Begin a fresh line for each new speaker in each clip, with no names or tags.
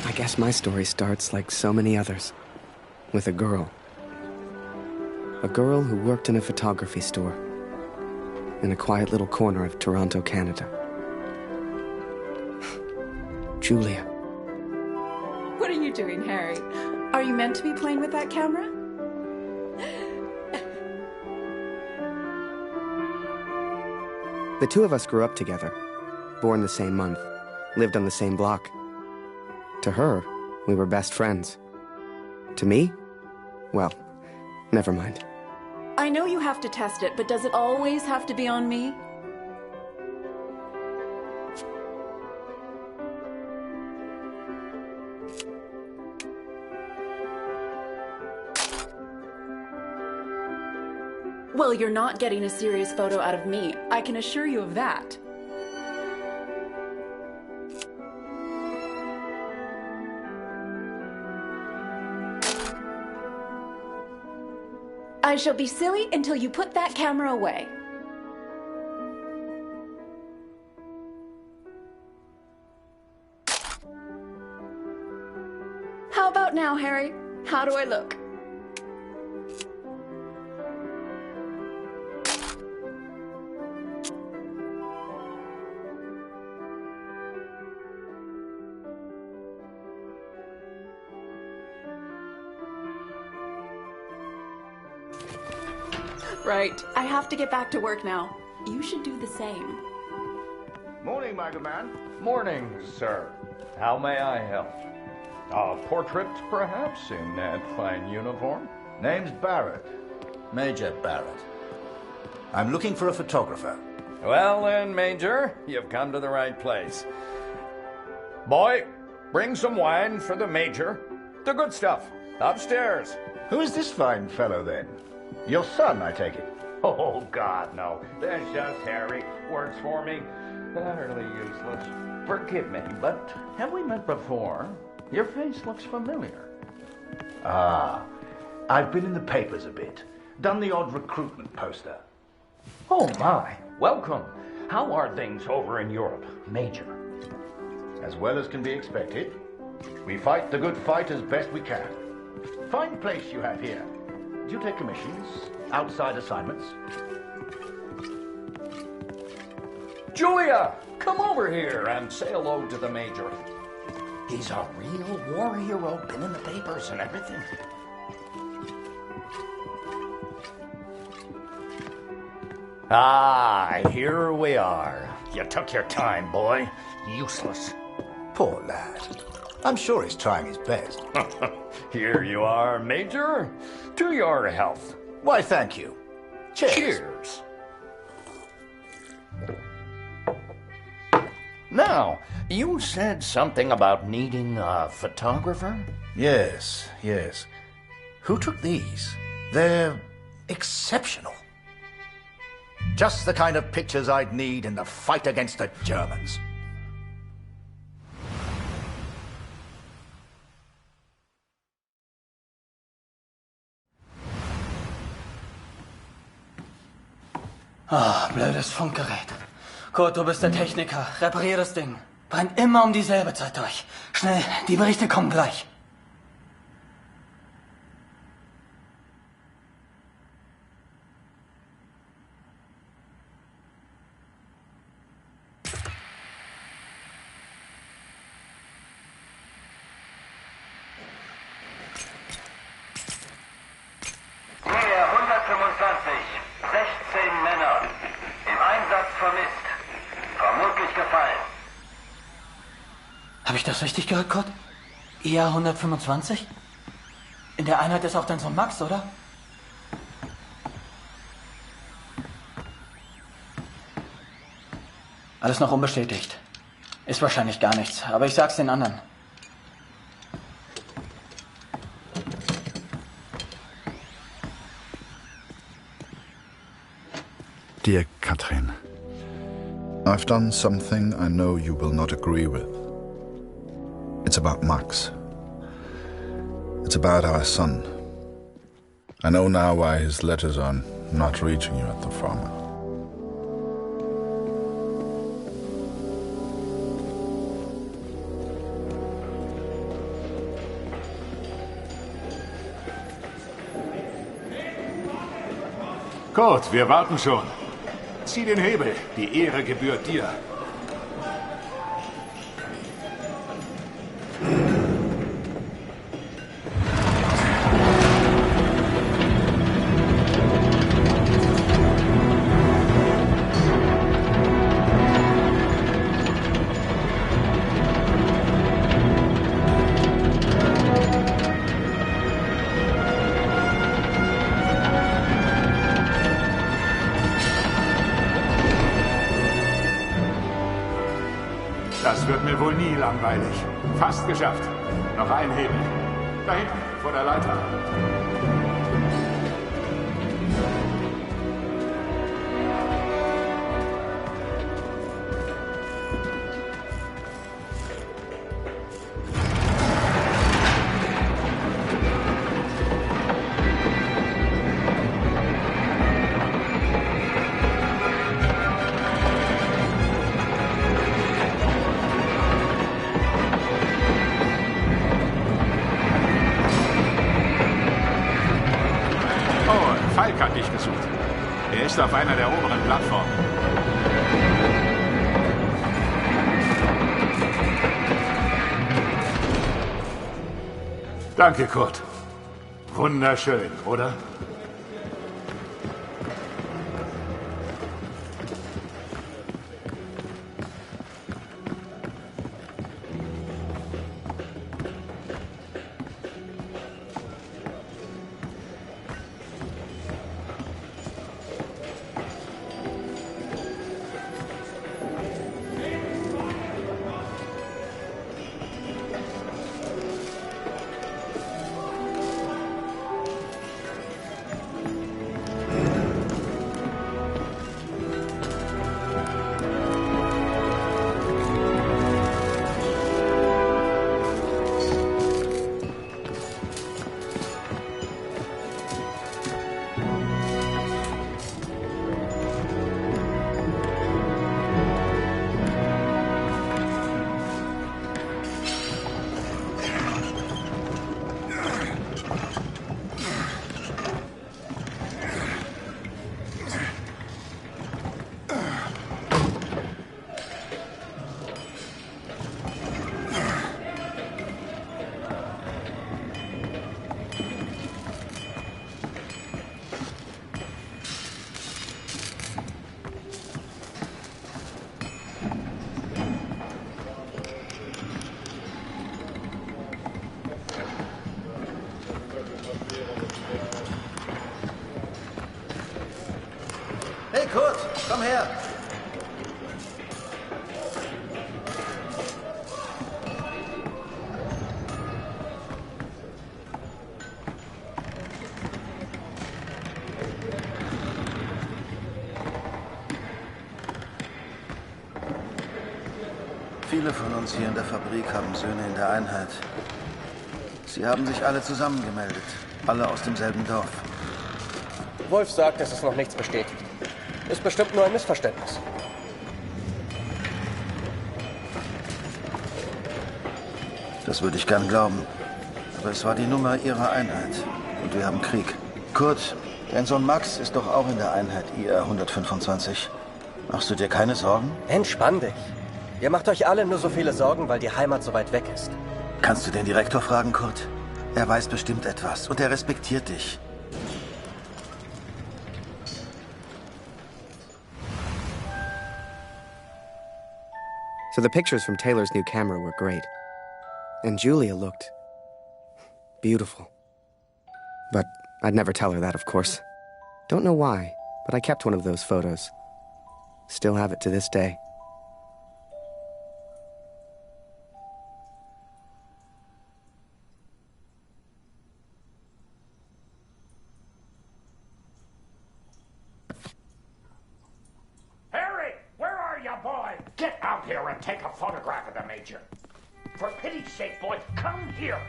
I guess my story starts like so many others, with a girl. A girl who worked in a photography store in a quiet little corner of Toronto, Canada. Julia.
What are you doing, Harry? Are you meant to be playing with that camera?
The two of us grew up together, born the same month, lived on the same block. To her, we were best friends. To me? Well, never mind.
I know you have to test it, but does it always have to be on me? Well, you're not getting a serious photo out of me. I can assure you of that. I shall be silly until you put that camera away. How about now, Harry? How do I look? Right. I have to get back to work now. You should do the same.
Morning, Michael Man.
Morning, sir. How may I help? A portrait, perhaps, in that fine uniform?
Name's Barrett. Major Barrett. I'm looking for a photographer.
Well then, Major, you've come to the right place. Boy, bring some wine for the Major. The good stuff. Upstairs.
Who is this fine fellow, then? Your son, I take it.
Oh, God, no. That's just Harry. Works for me. Utterly useless. Forgive me, but have we met before? Your face looks familiar.
Ah, I've been in the papers a bit. Done the odd recruitment poster.
Oh, my. Welcome. How are things over in Europe, Major?
As well as can be expected. We fight the good fight as best we can. Fine place you have here. Do you take commissions? Outside assignments?
Julia, come over here and say hello to the Major. He's a real war hero, been in the papers and everything. Ah, here we are. You took your time, boy. Useless.
Poor lad. I'm sure he's trying his best.
Here you are, Major. To your health.
Why, thank you. Cheers.
Cheers. Now, you said something about needing a photographer?
Yes. Who took these? They're exceptional. Just the kind of pictures I'd need in the fight against the Germans.
Ah, blödes Funkgerät. Kurt, du bist der Techniker. Reparier das Ding. Brennt immer um dieselbe Zeit durch. Schnell, die Berichte kommen gleich. ich das richtig gehört, Kurt? IA 125? In der Einheit ist auch dein Sohn Max, oder? Alles noch unbestätigt. Ist wahrscheinlich gar nichts, aber ich sag's den anderen.
Dear Katrin, I've done something I know you will not agree with. It's about Max. It's about our son. I know now why his letters are not reaching you at the farm.
Kurt, wir warten schon. Zieh den Hebel. Die Ehre gebührt dir. Das wird mir wohl nie langweilig. Fast geschafft. Noch ein Hebel. Da hinten, vor der Leiter. Falk hat dich gesucht. Er ist auf einer der oberen Plattformen. Danke, Kurt. Wunderschön, oder?
Hey Kurt, komm her! Viele von uns hier in der Fabrik haben Söhne in der Einheit. Sie haben sich alle zusammengemeldet. Alle aus demselben Dorf.
Wolf sagt, dass es noch nichts bestätigt. Ist bestimmt nur ein Missverständnis.
Das würde ich gern glauben. Aber es war die Nummer ihrer Einheit. Und wir haben Krieg. Kurt, dein Sohn Max ist doch auch in der Einheit IR 125. Machst du dir keine Sorgen?
Entspann dich. Ihr macht euch alle nur so viele Sorgen, weil die Heimat so weit weg ist.
Kannst du den Direktor fragen, Kurt? Er weiß bestimmt etwas und er respektiert dich.
So the pictures from Taylor's new camera were great. And Julia looked beautiful. But I'd never tell her that, of course. Don't know why, but I kept one of those photos. Still have it to this day.
Harry, where are you, boy? Get out here and take a photograph of the Major. For pity's sake, boy, come here.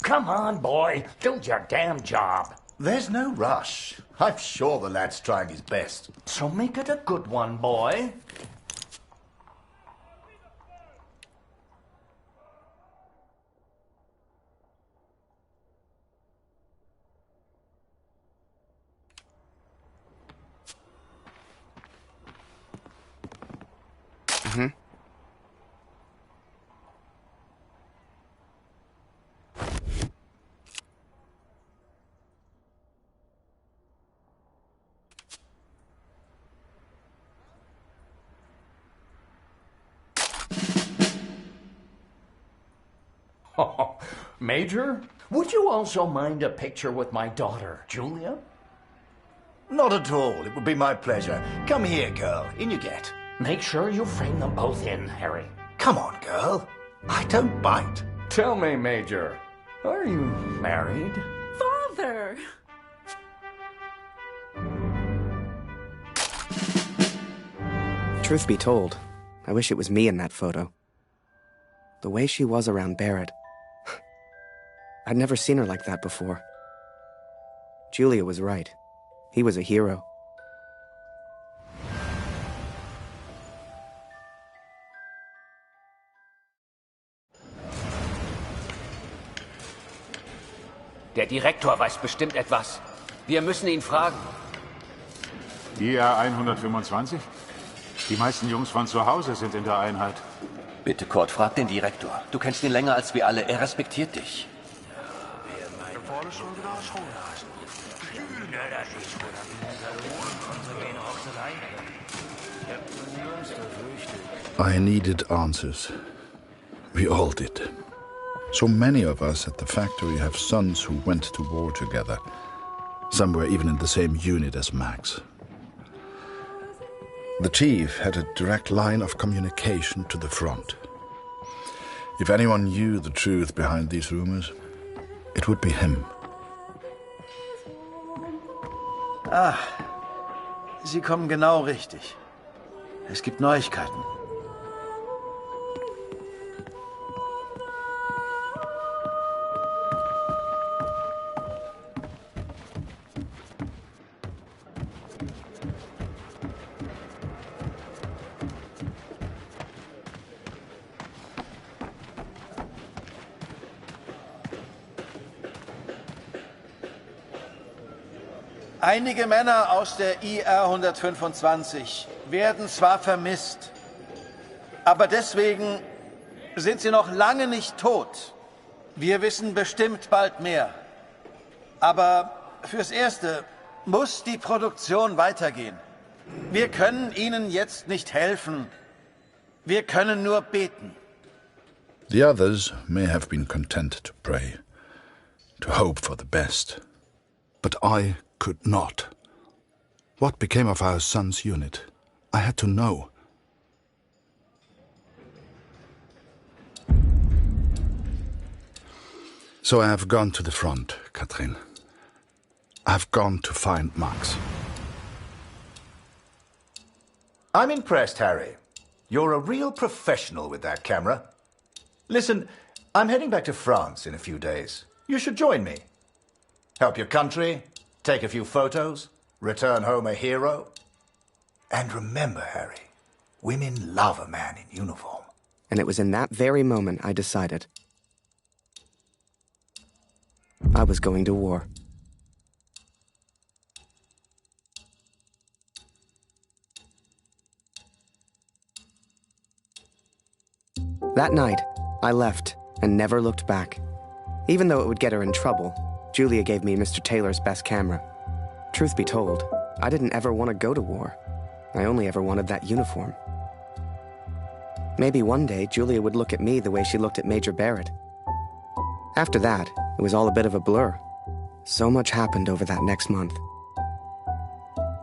Come on, boy. Do your damn job.
There's no rush. I'm sure the lad's trying his best.
So make it a good one, boy. Oh, Major, would you also mind a picture with my daughter, Julia?
Not at all. It would be my pleasure. Come here, girl. In you get.
Make sure you frame them both in, Harry.
Come on, girl. I don't bite.
Tell me, Major, are you married?
Father!
Truth be told, I wish it was me in that photo. The way she was around Barrett. I'd never seen her like that before. Julia was right. He was a hero.
Der Direktor weiß bestimmt etwas. Wir müssen ihn fragen.
IA 125? Die meisten Jungs von zu Hause sind in der Einheit.
Bitte, Kurt, frag den Direktor. Du kennst ihn länger als wir alle. Er respektiert dich.
I needed answers. We all did. So many of us at the factory have sons who went to war together. Some were even in the same unit as Max. The chief had a direct line of communication to the front. If anyone knew the truth behind these rumors, it would be him.
Ah, Sie kommen genau richtig. Es gibt Neuigkeiten. Einige Männer aus der IR 125 werden zwar vermisst, aber deswegen sind sie noch lange nicht tot. Wir wissen bestimmt bald mehr. Aber fürs Erste muss die Produktion weitergehen. Wir können ihnen jetzt nicht helfen. Wir können nur beten.
The others may have been content to pray, to hope for the best. But I could not. What became of our son's unit? I had to know. So I have gone to the front, Katrin. I have gone to find Max.
I'm impressed, Harry. You're a real professional with that camera. Listen, I'm heading back to France in a few days. You should join me. Help your country, take a few photos, return home a hero. And remember, Harry, women love a man in uniform.
And it was in that very moment I decided I was going to war. That night, I left and never looked back. Even though it would get her in trouble, Julia gave me Mr. Taylor's best camera. Truth be told, I didn't ever want to go to war. I only ever wanted that uniform. Maybe one day, Julia would look at me the way she looked at Major Barrett. After that, it was all a bit of a blur. So much happened over that next month.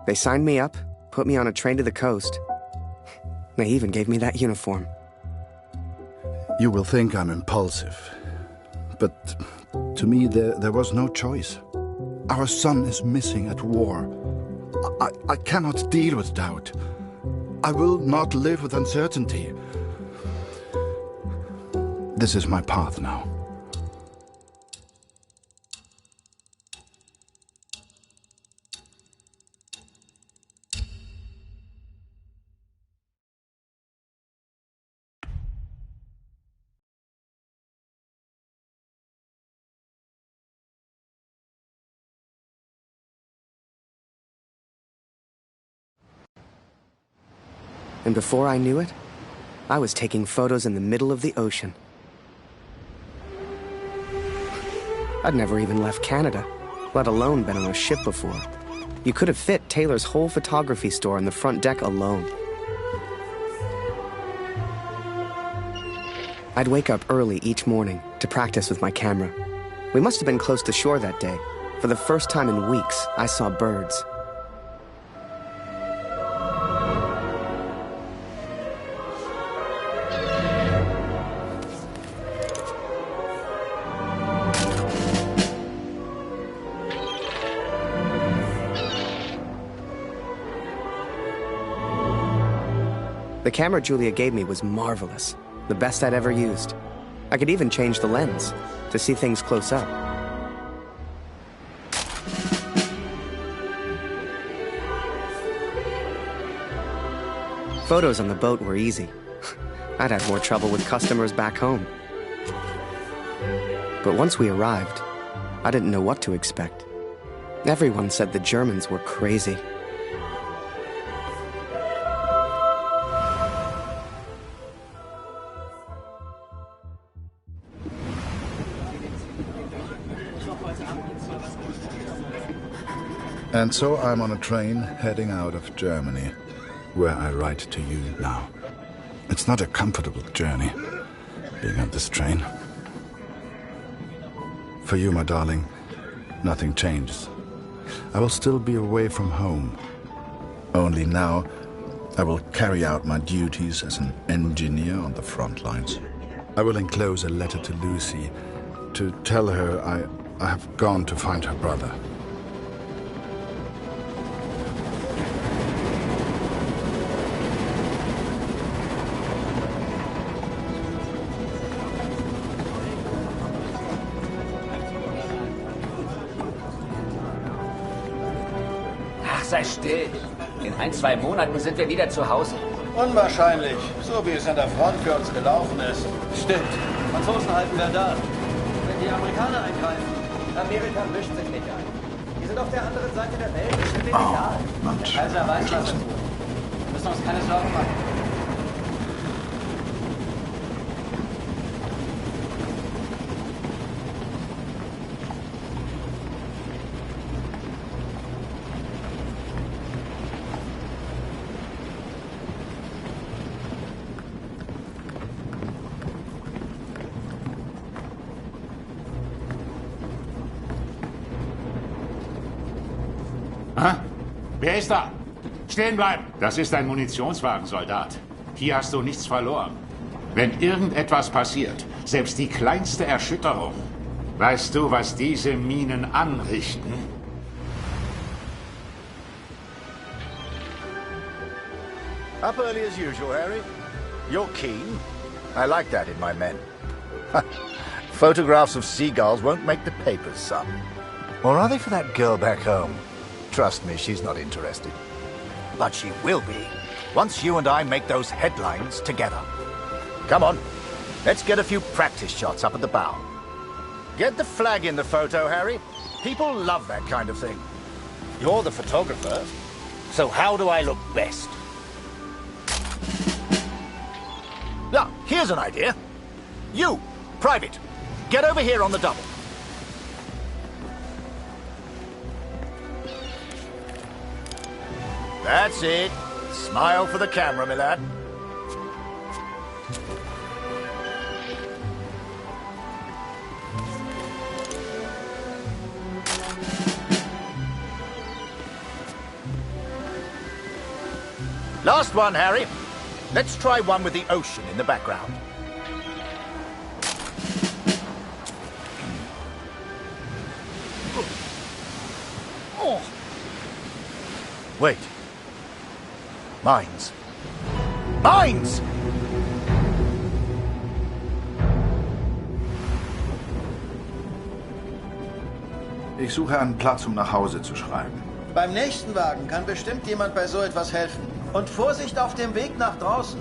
They signed me up, put me on a train to the coast. They even gave me that uniform.
You will think I'm impulsive, but to me there was no choice. Our son is missing at war. I cannot deal with doubt. I will not live with uncertainty. This is my path now.
And before I knew it, I was taking photos in the middle of the ocean. I'd never even left Canada, let alone been on a ship before. You could have fit Taylor's whole photography store on the front deck alone. I'd wake up early each morning to practice with my camera. We must have been close to shore that day. For the first time in weeks, I saw birds. The camera Julia gave me was marvelous, the best I'd ever used. I could even change the lens to see things close up. Photos on the boat were easy. I'd had more trouble with customers back home. But once we arrived, I didn't know what to expect. Everyone said the Germans were crazy.
And so I'm on a train heading out of Germany, where I write to you now. It's not a comfortable journey, being on this train. For you, my darling, nothing changes. I will still be away from home. Only now, I will carry out my duties as an engineer on the front lines. I will enclose a letter to Lucy to tell her I have gone to find her brother.
Sei still. In 1-2 Monaten sind wir wieder zu Hause.
Unwahrscheinlich, so wie es an der Front für uns gelaufen ist.
Stimmt. Franzosen halten Verdun. Wenn die Amerikaner eingreifen, Amerika mischt sich nicht ein. Die sind auf der anderen Seite der Welt. Das ist denen egal. Der Kaiser weiß, was er tut. Wir müssen uns keine Sorgen machen.
Wer ist da? Stehen bleiben! Das ist ein Munitionswagen, Soldat. Hier hast du nichts verloren. Wenn irgendetwas passiert, selbst die kleinste Erschütterung, weißt du, was diese Minen anrichten?
Up early as usual, Harry. You're keen. I like that in my men. Photographs of seagulls won't make the papers, son. Or are they for that girl back home? Trust me, she's not interested. But she will be, once you and I make those headlines together. Come on, let's get a few practice shots up at the bow. Get the flag in the photo, Harry. People love that kind of thing.
You're the photographer, so how do I look best?
Now, here's an idea. You, Private, get over here on the double. That's it. Smile for the camera, my lad. Last one, Harry. Let's try one with the ocean in the background. Oh. Wait. Mines. Mines!
Ich suche einen Platz, um nach Hause zu schreiben.
Beim nächsten Wagen kann bestimmt jemand bei so etwas helfen. Und Vorsicht auf dem Weg nach draußen.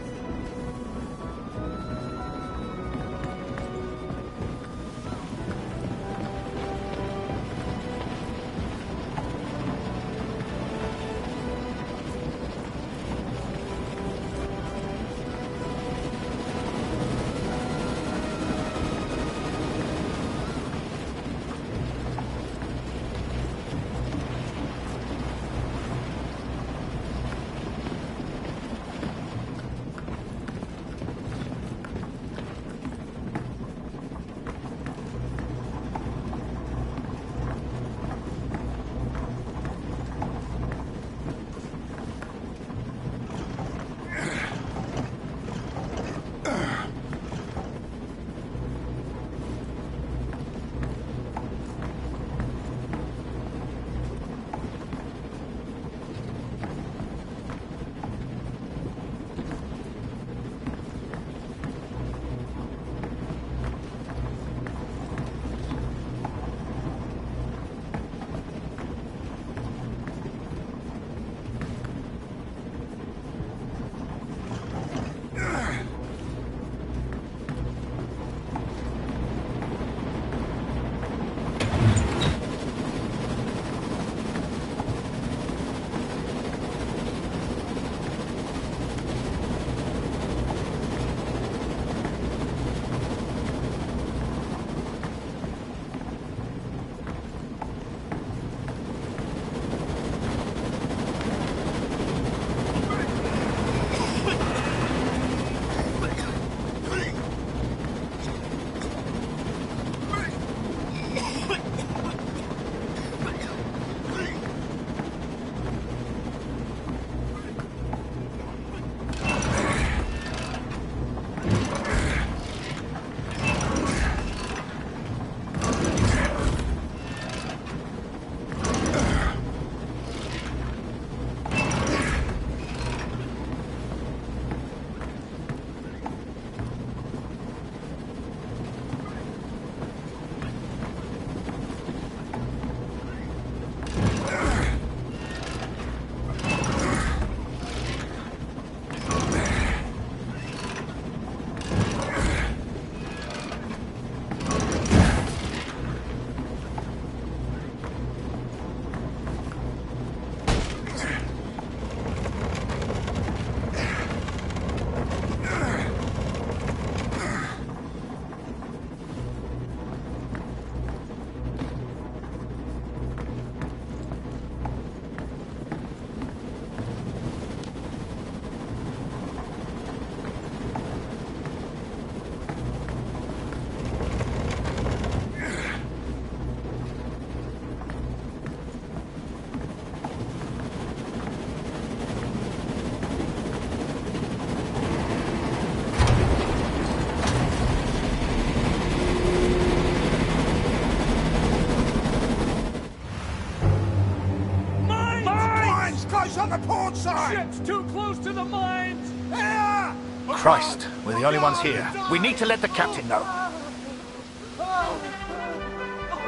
on the port side! Ship's too close to the mines! Here!
Christ, we're the only ones here. We need to let the captain know.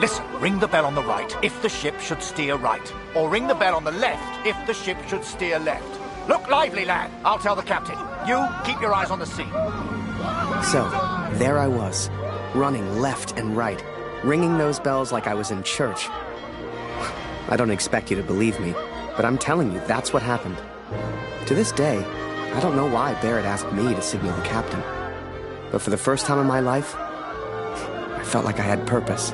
Listen, ring the bell on the right if the ship should steer right. Or ring the bell on the left if the ship should steer left. Look lively, lad. I'll tell the captain. You, keep your eyes on the sea.
So, there I was, running left and right, ringing those bells like I was in church. I don't expect you to believe me, but I'm telling you, that's what happened. To this day, I don't know why Barrett asked me to signal the captain. But for the first time in my life, I felt like I had purpose.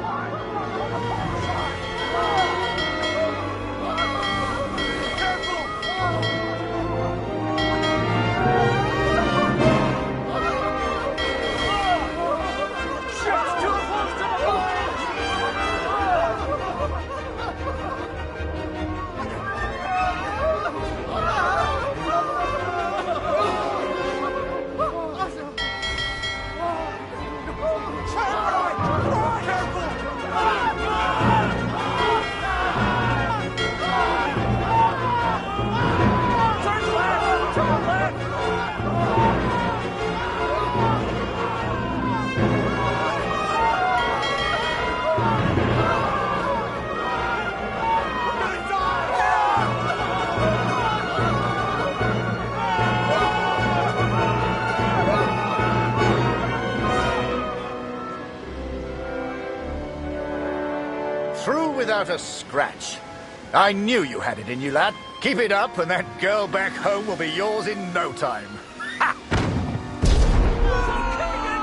Without a scratch. I knew you had it in you, lad. Keep it up and that girl back home will be yours in no time. Ha!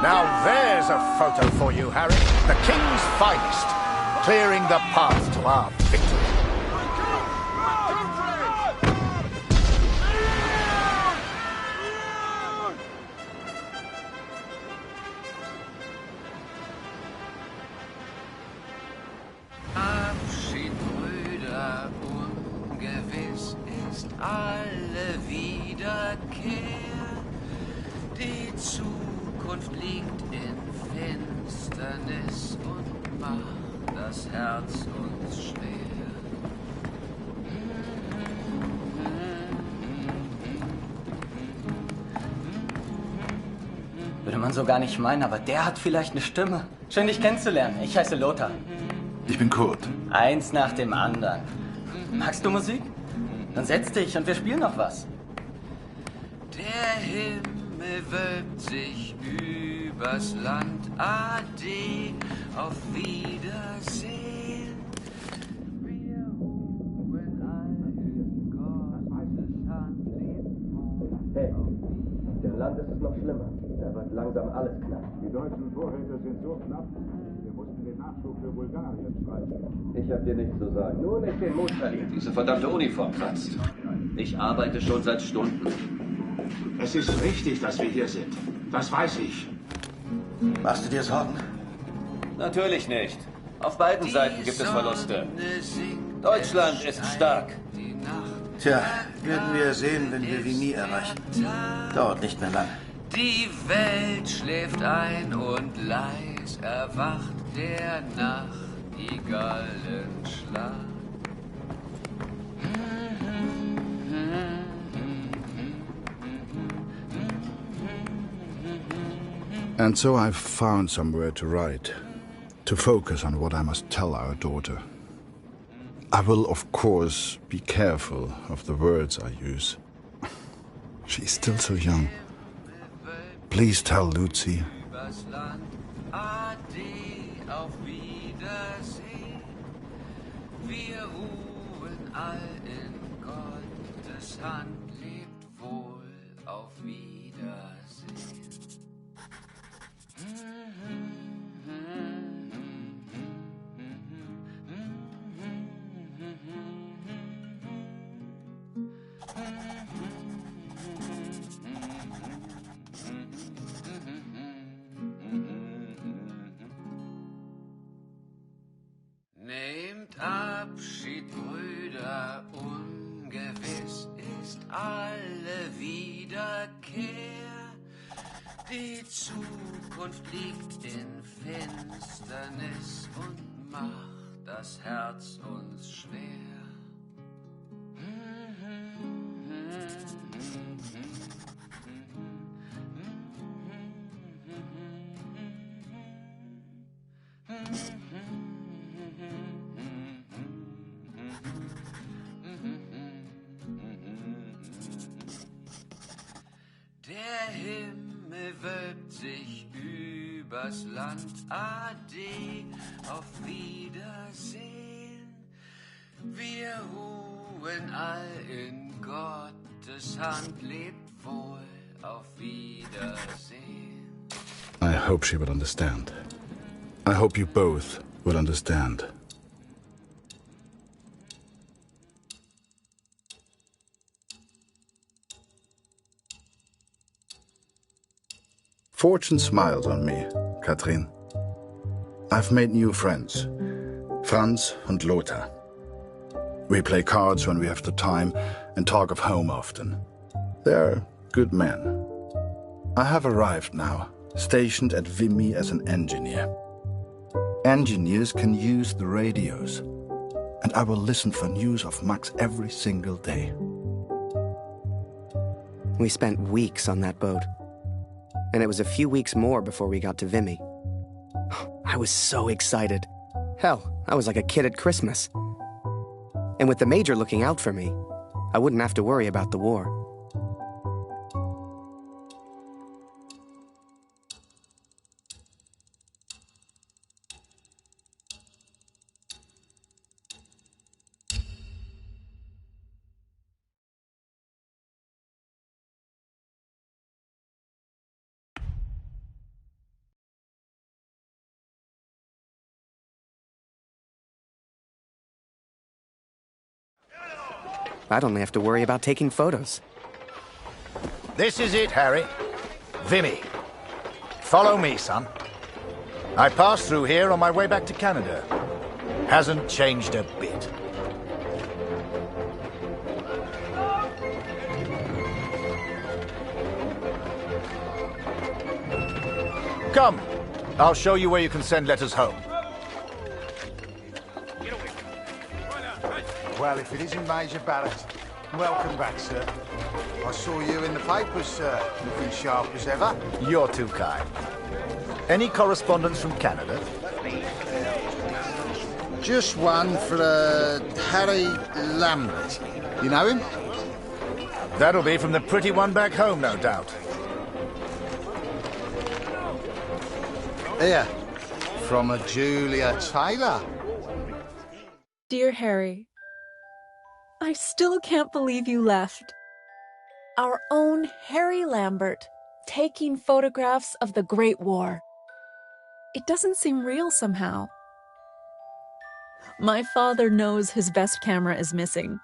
Now there's a photo for you, Harry. The King's finest. Clearing the path to our victory.
Alle Wiederkehr. Die Zukunft liegt in Finsternis und macht das Herz uns schwer.
Würde man so gar nicht meinen, aber der hat vielleicht eine Stimme. Schön, dich kennenzulernen. Ich heiße Lothar.
Ich bin Kurt.
Eins nach dem anderen. Magst du Musik? Dann setz dich und wir spielen noch was.
Der Himmel wölbt sich übers Land. Ade, auf Wiedersehen. Wir ruhen all in Gottes Hand.
Hey, auf dem Land ist es noch schlimmer. Da wird langsam alles knapp.
Die deutschen Vorräte sind so knapp, wir mussten den Nachschub für Bulgarien streichen.
Ich hab dir nichts zu sagen. Nur nicht den Mut verlieren. Diese verdammte Uniform kratzt. Ich arbeite schon seit Stunden.
Es ist richtig, dass wir hier sind. Das weiß ich.
Machst du dir Sorgen?
Natürlich nicht. Auf beiden Seiten gibt es Verluste. Deutschland ist stark.
Tja, werden wir sehen, wenn wir Vigny erreichen. Dauert nicht mehr lang.
Die Welt schläft ein und leis erwacht der Nachtigallenschlag.
And so I've found somewhere to write, to focus on what I must tell our daughter. I will, of course, be careful of the words I use. She's still so young. Please tell Lucy.
Auf Wiedersehen. Wir ruhen all in Gottes Hand, lebt wohl, auf Wiedersehen. Nehmt Abschied, Brüder, ungewiss ist alle Wiederkehr. Die Zukunft liegt in Finsternis und macht das Herz uns schwer. Der Himmel wölbt sich übers Land. Ade, auf Wiedersehen. Wir ruhen all in Gottes Hand. Lebt wohl, auf Wiedersehen.
I hope she will understand. I hope you both will understand. Fortune smiled on me, Katrin. I've made new friends, Franz and Lothar. We play cards when we have the time and talk of home often. They're good men. I have arrived now, stationed at Vimy as an engineer. Engineers can use the radios, and I will listen for news of Max every single day.
We spent weeks on that boat. And it was a few weeks more before we got to Vimy. I was so excited. Hell, I was like a kid at Christmas. And with the Major looking out for me, I wouldn't have to worry about the war. I'd only have to worry about taking photos.
This is it, Harry. Vimy. Follow me, son. I passed through here on my way back to Canada. Hasn't changed a bit. Come. I'll show you where you can send letters home.
Well, if it isn't Major Barrett, welcome back, sir. I saw you in the papers, sir. Looking sharp as ever.
You're too kind. Any correspondence from Canada?
Just one for Harry Lambert. You know him?
That'll be from the pretty one back home, no doubt.
Here, from a Julia Taylor.
Dear Harry, I still can't believe you left. Our own Harry Lambert, taking photographs of the Great War. It doesn't seem real somehow. My father knows his best camera is missing.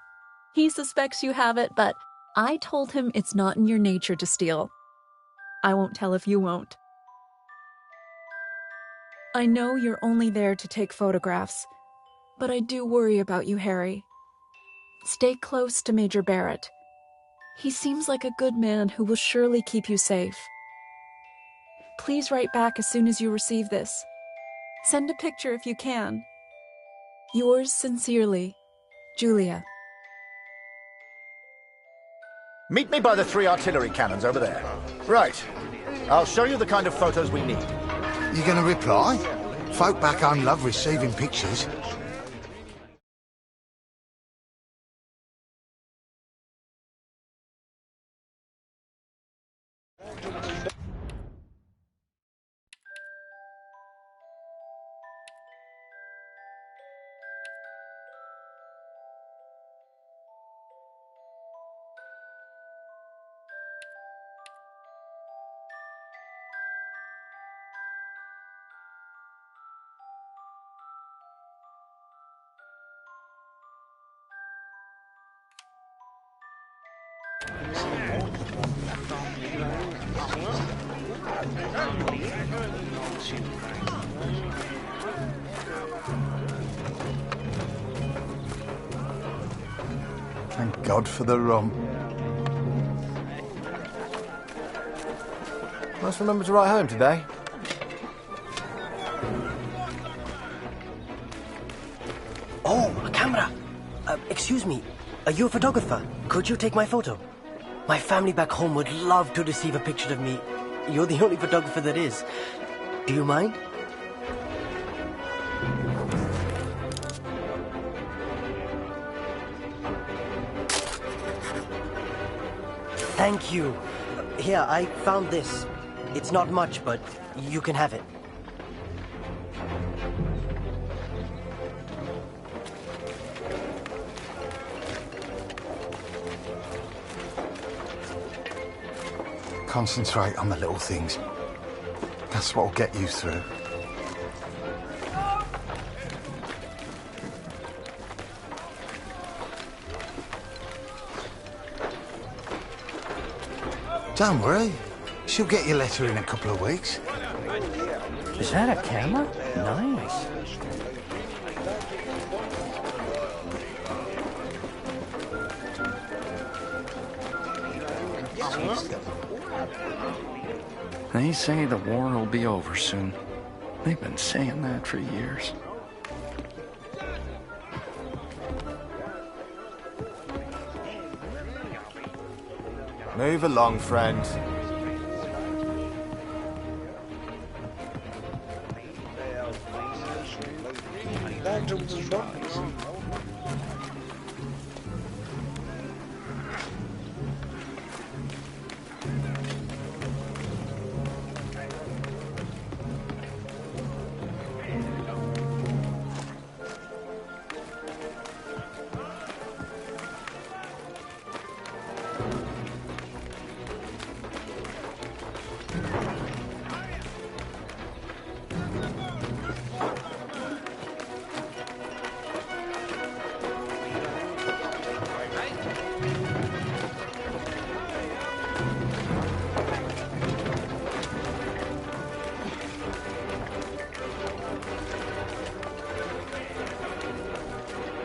He suspects you have it, but I told him it's not in your nature to steal. I won't tell if you won't. I know you're only there to take photographs, but I do worry about you, Harry. Stay close to Major Barrett. He seems like a good man who will surely keep you safe. Please write back as soon as you receive this. Send a picture if you can. Yours sincerely, Julia.
Meet me by the 3 artillery cannons over there. Right. I'll show you the kind of photos we need.
You gonna reply? Folk back home love receiving pictures. Thank God for the rum.
Must remember to write home today.
Oh, a camera! Excuse me, are you a photographer? Could you take my photo? My family back home would love to receive a picture of me. You're the only photographer there is. Do you mind? Thank you. Here, I found this. It's not much, but you can have it.
Concentrate on the little things. That's what'll get you through. Don't worry. She'll get your letter in a couple of weeks.
Is that a camera? Nice.
They say the war will be over soon. They've been saying that for years.
Move along, friend.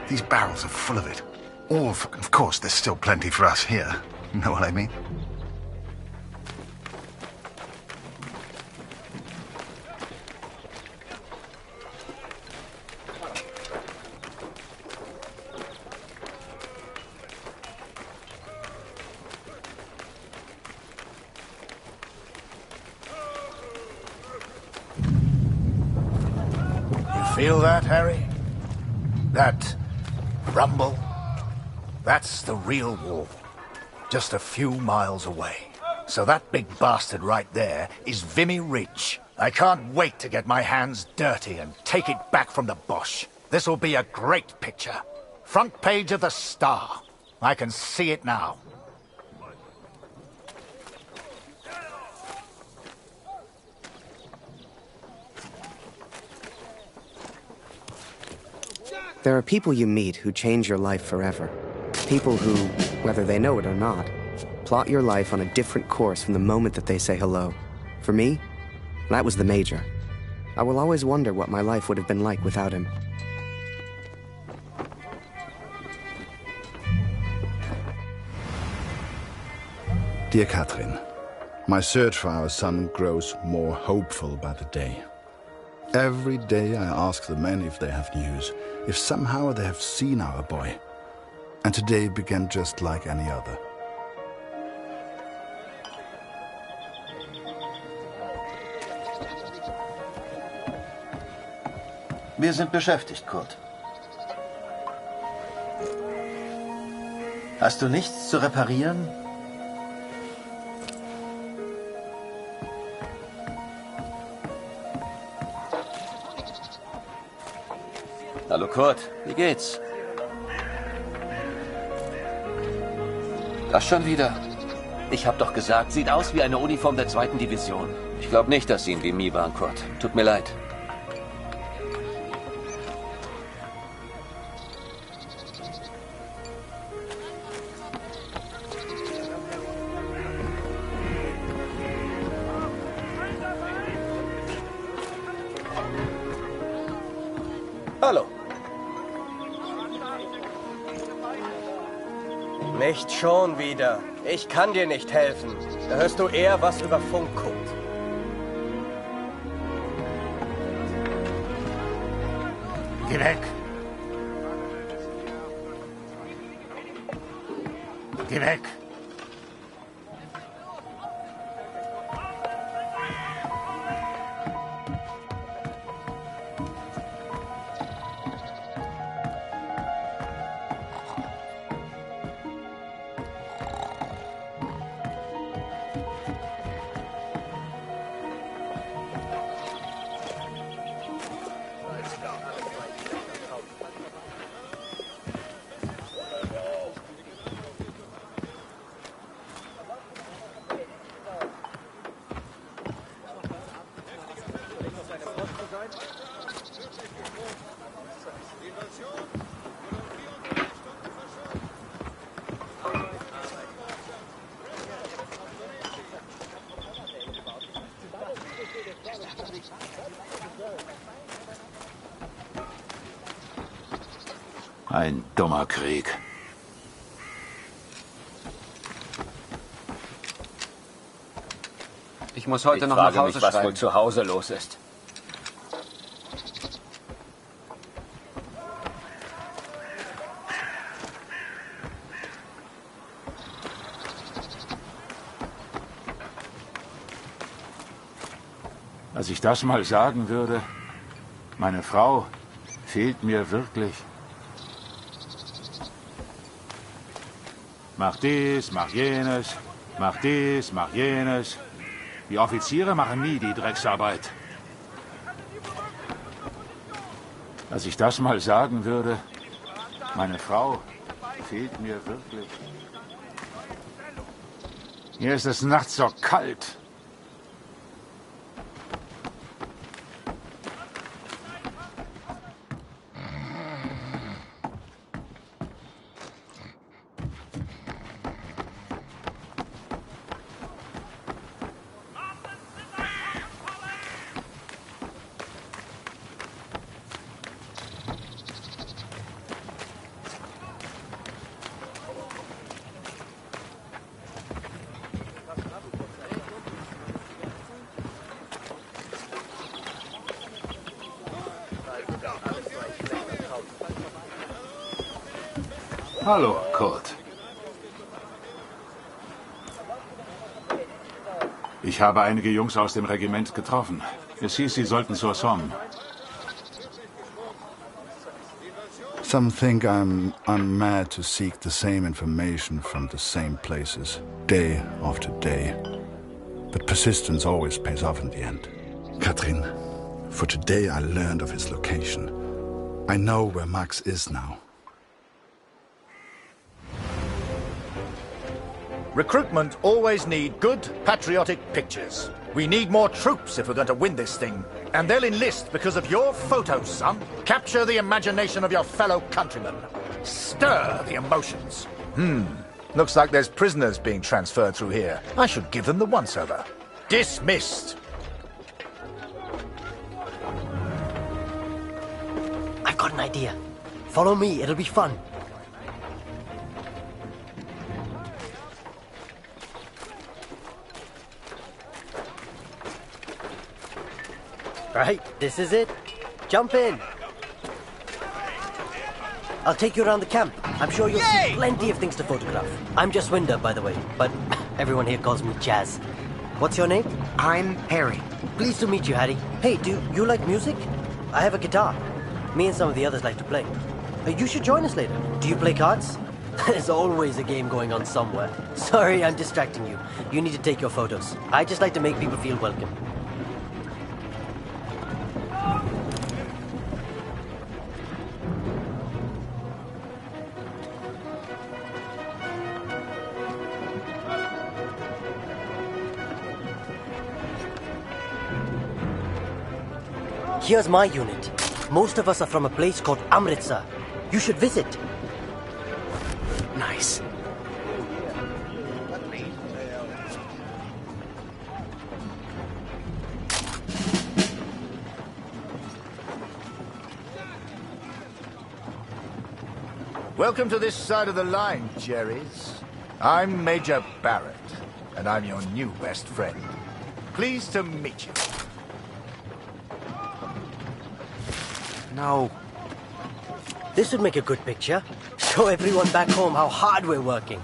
These barrels are full of it. All of course, there's still plenty for us here. You know what I mean?
You feel that, Harry? That rumble? That's the real war. Just a few miles away. So that big bastard right there is Vimy Ridge. I can't wait to get my hands dirty and take it back from the Boche. This'll be a great picture. Front page of the Star. I can see it now.
There are people you meet who change your life forever. People who, whether they know it or not, plot your life on a different course from the moment that they say hello. For me, that was the Major. I will always wonder what my life would have been like without him.
Dear Catherine, my search for our son grows more hopeful by the day. Every day I ask the men if they have news, if somehow they have seen our boy. And today began just like any other.
Wir sind beschäftigt, Kurt. Hast du nichts zu reparieren?
Hallo Kurt, wie geht's? Das schon wieder? Ich hab doch gesagt, sieht aus wie eine Uniform der 2. Division. Ich glaube nicht, dass Sie in Vimy waren, Kurt. Tut mir leid. Hallo.
Nicht schon wieder. Ich kann dir nicht helfen. Da hörst du eher was über Funk, Kurt.
Geh weg. Geh weg.
Ein dummer Krieg.
Ich muss heute noch nach Hause schreiben. Was wohl zu Hause los ist.
Als ich das mal sagen würde, meine Frau fehlt mir wirklich. Mach dies, mach jenes, mach dies, mach jenes. Die Offiziere machen nie die Drecksarbeit. Als ich das mal sagen würde, meine Frau fehlt mir wirklich. Hier ist es nachts so kalt. Hallo, Kurt. Ich habe einige Jungs aus dem Regiment getroffen. Es hieß, sie sollten zur Somme.
Some think I'm mad to seek the same information from the same places, day after day. But persistence always pays off in the end. Katrin, for today I learned of his location. I know where Max is now.
Recruitment always need good, patriotic pictures. We need more troops if we're going to win this thing. And they'll enlist because of your photos, son. Capture the imagination of your fellow countrymen. Stir the emotions. Looks like there's prisoners being transferred through here. I should give them the once-over. Dismissed.
I've got an idea. Follow me, it'll be fun. Right, this is it. Jump in. I'll take you around the camp. I'm sure you'll see plenty of things to photograph. I'm just Winder, by the way, but everyone here calls me Jazz. What's your name?
I'm Harry.
Pleased to meet you, Harry. Hey, do you like music? I have a guitar. Me and some of the others like to play. You should join us later. Do you play cards? There's always a game going on somewhere. Sorry, I'm distracting you. You need to take your photos. I just like to make people feel welcome. Here's my unit. Most of us are from a place called Amritsar. You should visit.
Nice.
Welcome to this side of the line, Jerrys. I'm Major Barrett, and I'm your new best friend. Pleased to meet you.
No.
This would make a good picture. Show everyone back home how hard we're working.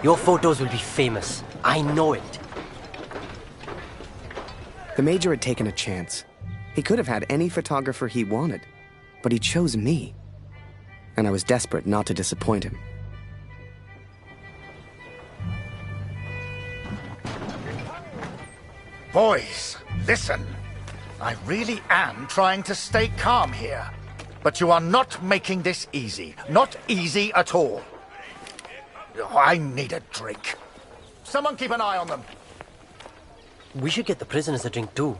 Your photos will be famous. I know it.
The Major had taken a chance. He could have had any photographer he wanted, but he chose me. And I was desperate not to disappoint him.
Boys, listen. I really am trying to stay calm here. But you are not making this easy. Not easy at all. I need a drink. Someone keep an eye on them.
We should get the prisoners a drink too.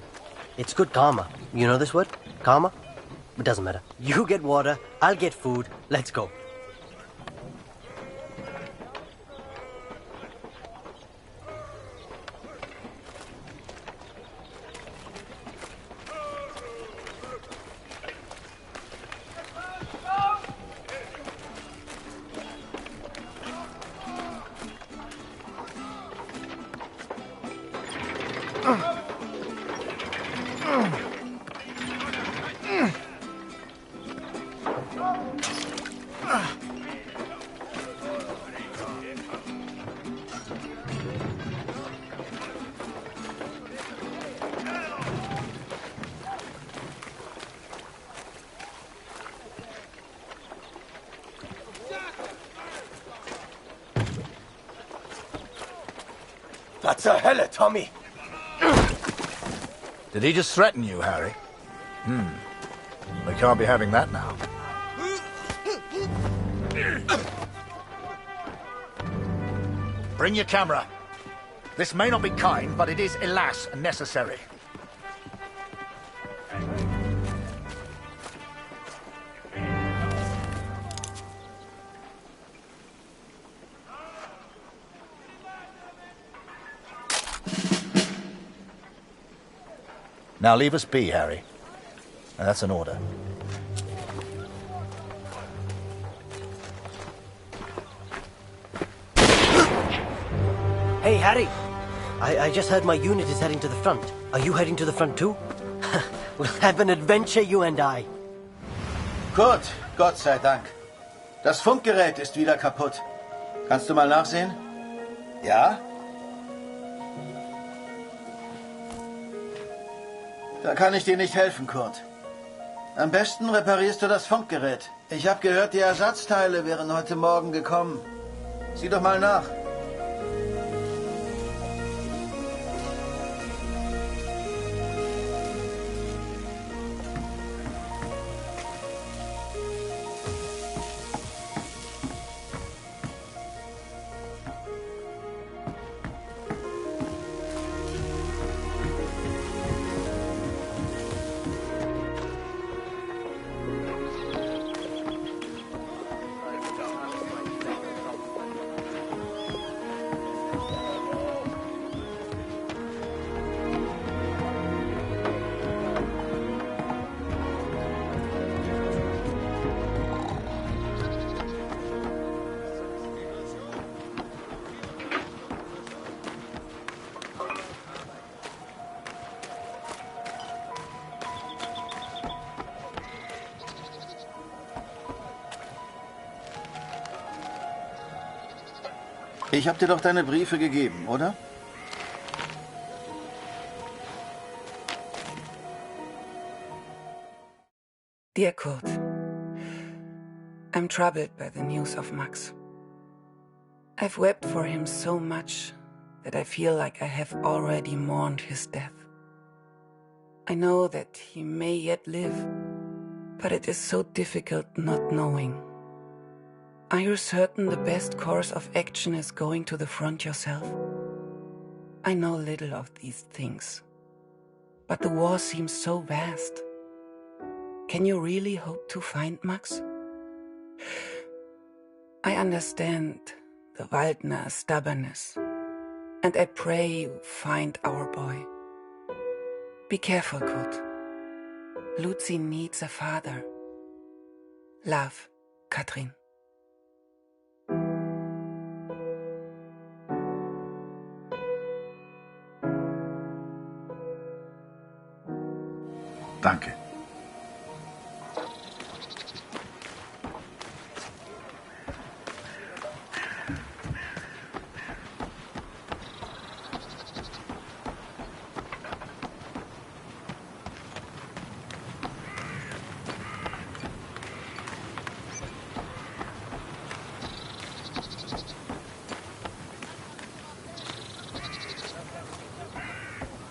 It's good karma. You know this word? Karma? It doesn't matter. You get water, I'll get food. Let's go. Was zur Hölle, Tommy?
Did he just threaten you, Harry? We can't be having that now. Bring your camera. This may not be kind, but it is, alas, necessary. Now leave us be, Harry. That's an order.
Hey, Harry. I just heard my unit is heading to the front. Are you heading to the front too? We'll have an adventure, you and I.
Kurt, Gott sei Dank. Das Funkgerät ist wieder kaputt. Kannst du mal nachsehen? Ja? Da kann ich dir nicht helfen, Kurt. Am besten reparierst du das Funkgerät. Ich habe gehört, die Ersatzteile wären heute Morgen gekommen. Sieh doch mal nach. Ich habe dir doch deine Briefe gegeben, oder?
Dear Kurt, I'm troubled by the news of Max. I've wept for him so much that I feel like I have already mourned his death. I know that he may yet live, but it is so difficult not knowing. Are you certain the best course of action is going to the front yourself? I know little of these things, but the war seems so vast. Can you really hope to find Max? I understand the Waldner stubbornness, and I pray you find our boy. Be careful, Kurt. Lucy needs a father. Love, Katrin.
Danke.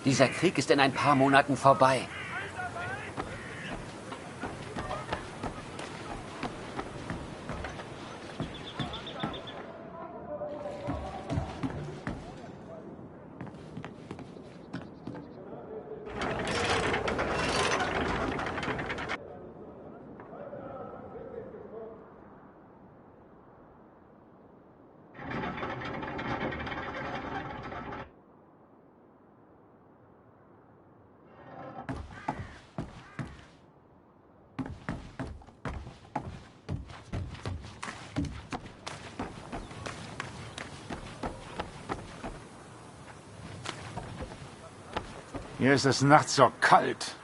Dieser Krieg ist in ein paar Monaten vorbei.
Hier ist es nachts so kalt.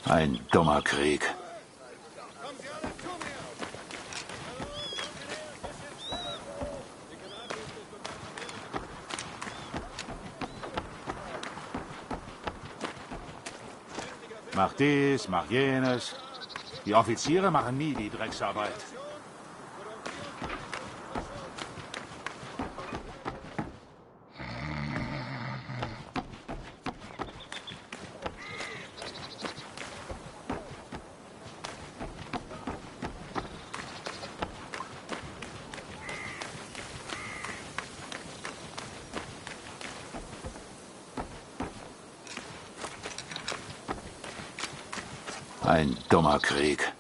Ein dummer Krieg. Mach dies, mach jenes. Die Offiziere machen nie die Drecksarbeit. Ein dummer Krieg.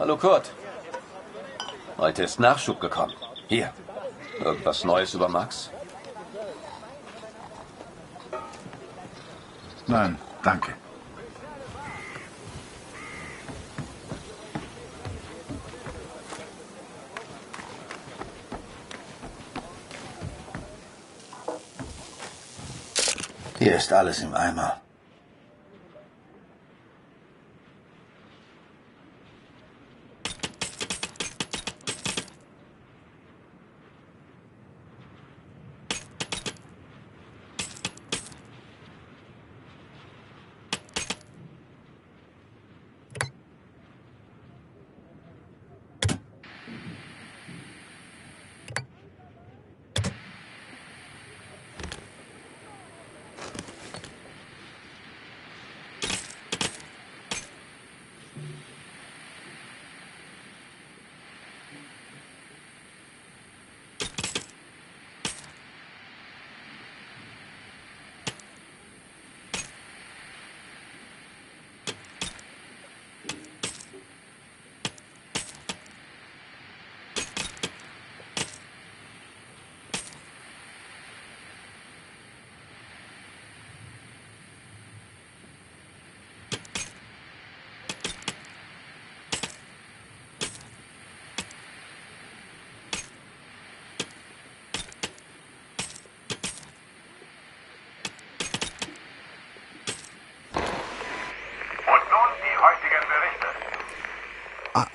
Hallo Kurt. Heute ist Nachschub gekommen. Hier. Irgendwas Neues über Max?
Nein, danke.
Hier ist alles im Eimer.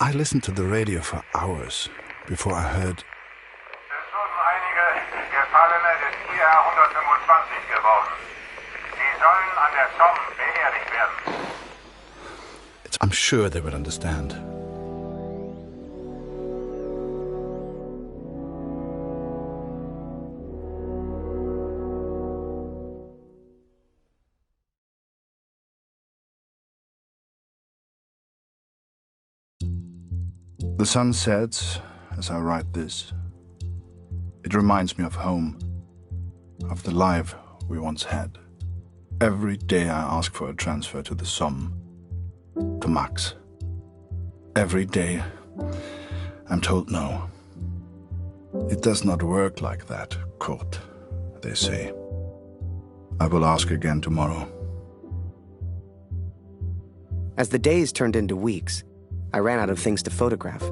I listened to the radio for hours before I heard.
Es wurden einige Gefallene des IR 125 geworden. Sie sollen an der Somme beerdigt werden.
I'm sure they would understand. The sun sets as I write this. It reminds me of home, of the life we once had. Every day I ask for a transfer to the Somme, to Max. Every day I'm told no. It does not work like that, Kurt, they say. I will ask again tomorrow.
As the days turned into weeks, I ran out of things to photograph.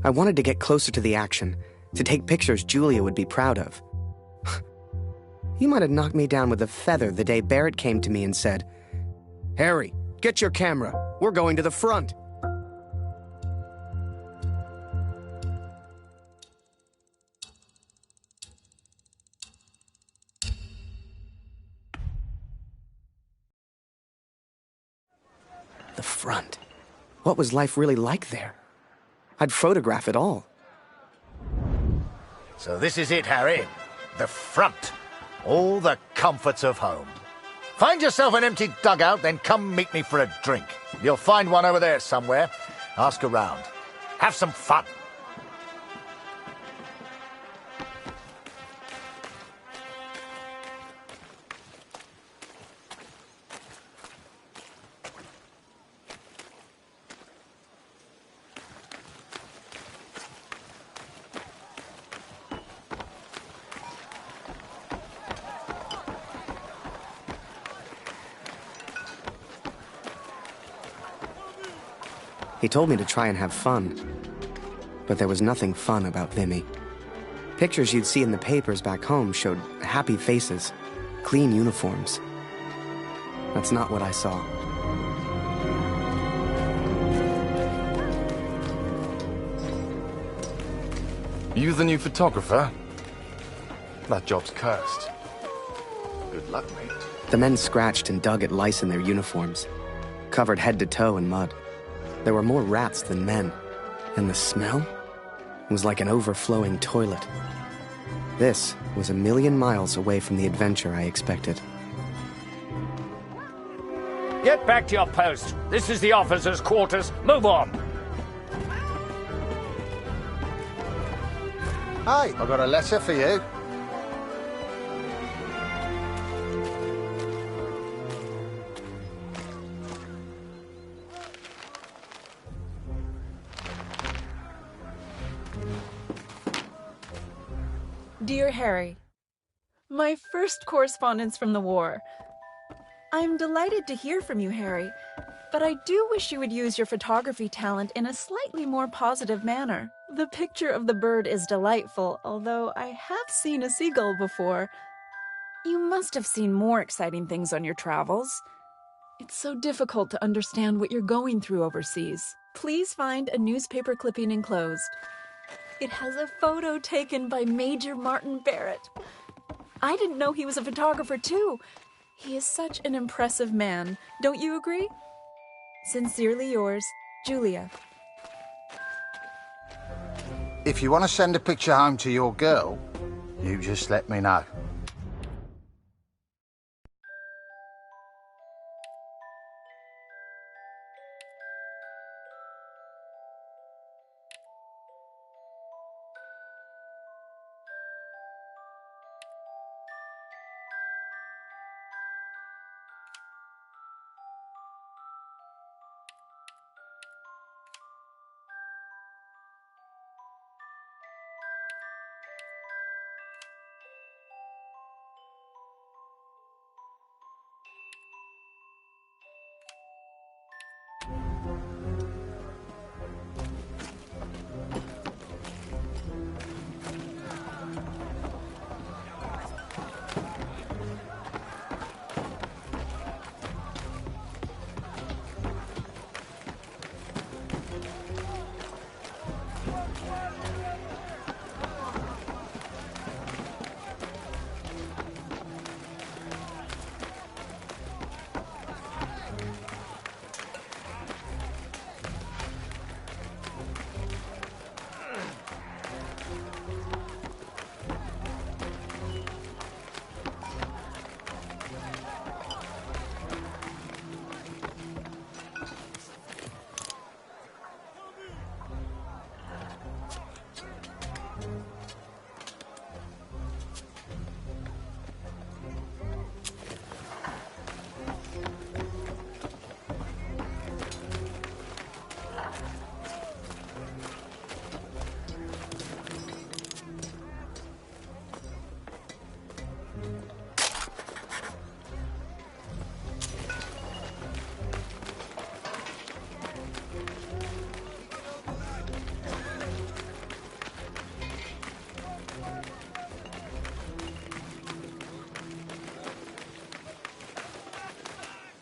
I wanted to get closer to the action, to take pictures Julia would be proud of. You might have knocked me down with a feather the day Barrett came to me and said, "Harry, get your camera. We're going to the front." The front. What was life really like there? I'd photograph it all.
So this is it, Harry. The front. All the comforts of home. Find yourself an empty dugout, then come meet me for a drink. You'll find one over there somewhere. Ask around. Have some fun.
He told me to try and have fun, but there was nothing fun about Vimy. Pictures you'd see in the papers back home showed happy faces, clean uniforms. That's not what I saw.
You the new photographer? That job's cursed. Good luck, mate.
The men scratched and dug at lice in their uniforms, covered head to toe in mud. There were more rats than men, and the smell was like an overflowing toilet. This was a million miles away from the adventure I expected.
Get back to your post. This is the officers' quarters. Move on.
Hey, I got a letter for you.
Dear Harry, my first correspondence from the war. I'm delighted to hear from you, Harry, but I do wish you would use your photography talent in a slightly more positive manner. The picture of the bird is delightful, although I have seen a seagull before. You must have seen more exciting things on your travels. It's so difficult to understand what you're going through overseas. Please find a newspaper clipping enclosed. It has a photo taken by Major Martin Barrett. I didn't know he was a photographer too. He is such an impressive man. Don't you agree? Sincerely yours, Julia.
If you want to send a picture home to your girl, you just let me know.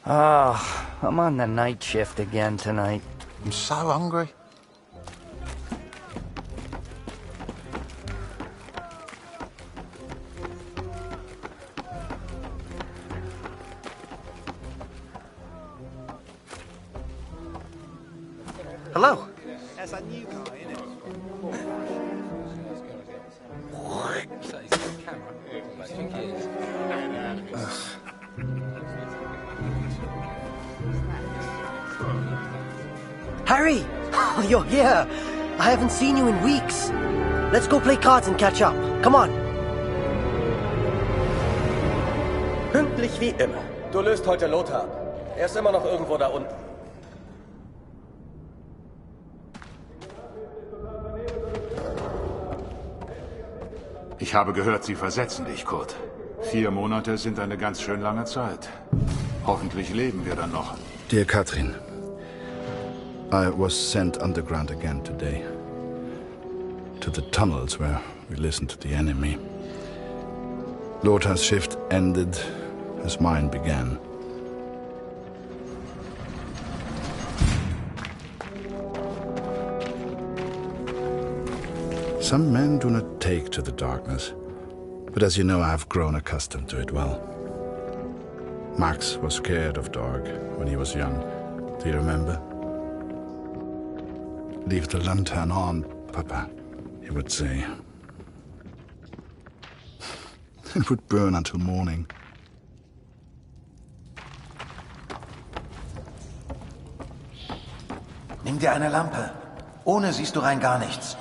I'm on the night shift again tonight.
I'm so hungry.
Hello.
That's a new guy, isn't it?
Harry! You're here! I haven't seen you in weeks. Let's go play cards and catch up. Come on.
Pünktlich wie immer. Du löst heute Lothar ab. Er ist immer noch irgendwo da unten.
Ich habe gehört, Sie versetzen dich, Kurt. 4 Monate sind eine ganz schön lange Zeit. Hoffentlich leben wir dann noch.
Dear Katrin, I was sent underground again today. To the tunnels where we listened to the enemy. Lothar's shift ended as mine began. Some men do not take to the darkness, but as you know, I have grown accustomed to it well. Max was scared of dark when he was young. Do you remember? Leave the lantern on, Papa, he would say. It would burn until morning.
Nimm dir eine Lampe. Ohne siehst du rein gar nichts.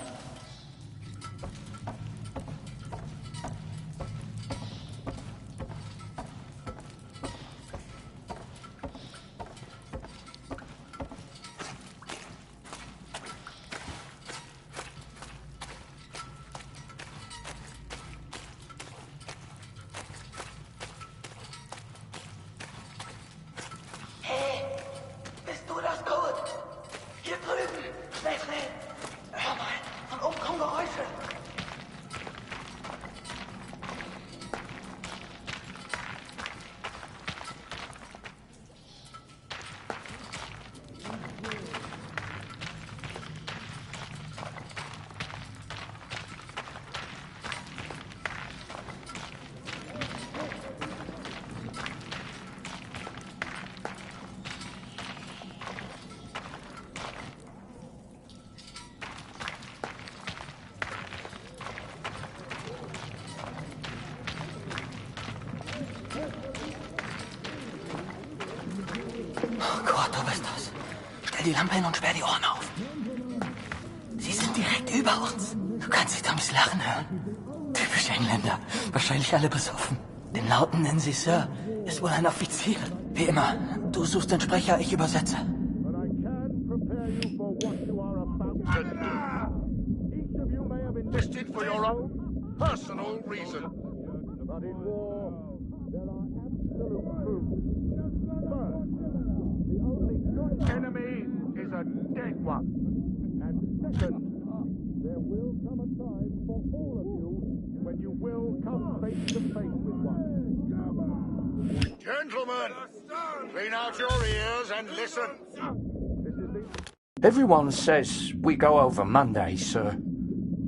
Gott, du bist das. Stell die Lampe hin und sperr die Ohren auf. Sie sind direkt über uns. Du kannst sie dummes Lachen hören. Typisch Engländer. Wahrscheinlich alle besoffen. Den Lauten nennen sie Sir. Ist wohl ein Offizier. Wie immer. Du suchst den Sprecher, ich übersetze.
Each of you may have enlisted for your own personal reason. But in war, there are absolute truths. First, the only good enemy is a dead one. And second, there will come a time for all of you when you will come face to face with one.
Gentlemen, clean out your ears and listen.
Everyone says we go over Monday, sir.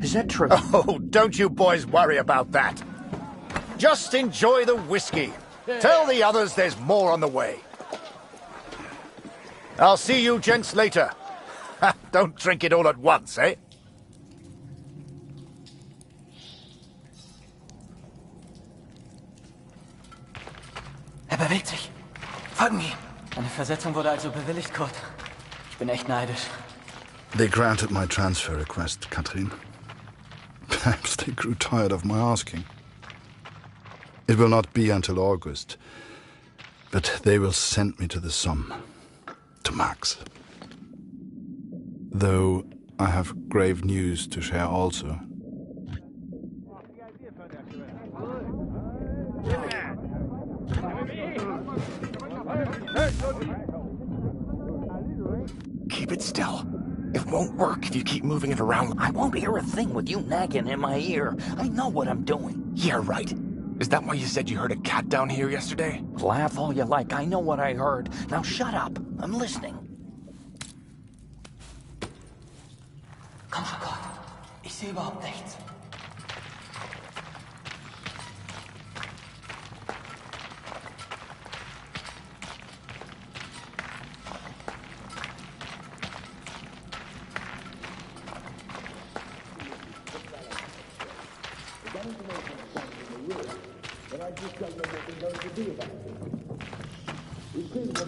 Is that true?
Oh, don't you boys worry about that. Just enjoy the whiskey. Tell the others there's more on the way. I'll see you gents later. Don't drink it all at once, eh?
Er bewegt sich. Folgen wir ihm. Eine Versetzung wurde also bewilligt, Kurt. Ich bin echt neidisch.
They granted my transfer request, Katrin. Perhaps they grew tired of my asking. It will not be until August, but they will send me to the Somme, to Max. Though I have grave news to share also.
Keep it still. It won't work if you keep moving it around.
I won't hear a thing with you nagging in my ear. I know what I'm doing.
Yeah, right. Is that why you said you heard a cat down here yesterday?
Laugh all you like. I know what I heard. Now shut up. I'm listening.
Komm schon, Gott. Ich sehe überhaupt nichts.